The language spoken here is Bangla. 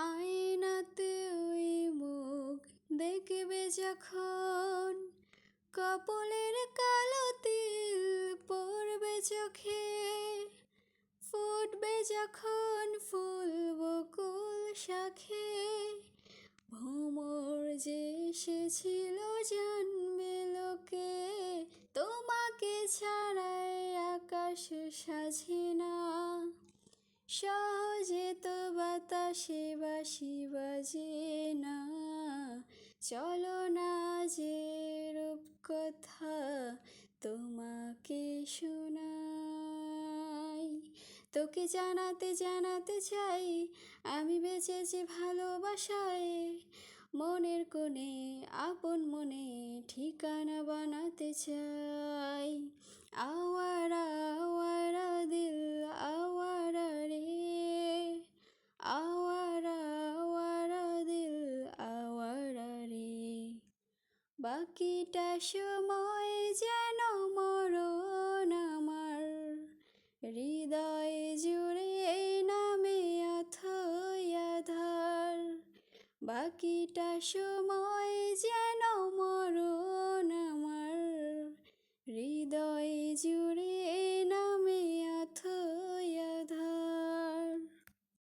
আয়নাতে ওই মুখ দেখবে যখন, কপালের কালো তিল পড়বে চোখে, ফুটবে যখন ফুল বকুল শাখে, ভ্রমর যে এসেছিল জানবে লোকে, তোমাকে ছাড়াই আকাশ সাজে না, সহজে তো বাতাসে বাঁশি বাজে না, চলো না যে রূপকথা তোমাকে শোনাই। তোকে জানাতে জানাতে চাই আমি বেঁচেছি ভালোবাসায়, মনের কোণে আপন মনে ঠিকানা বানাতে চাই। আওয়ারা আওয়ারা দিল আওয়ারা রে, আওয়ারা আওয়ারা দিল আওয়ারা রে, বাকিটা সময় যেন মরণ আমার, হৃদয় জুড়ে নামে অথই আধার, বাকিটা সময়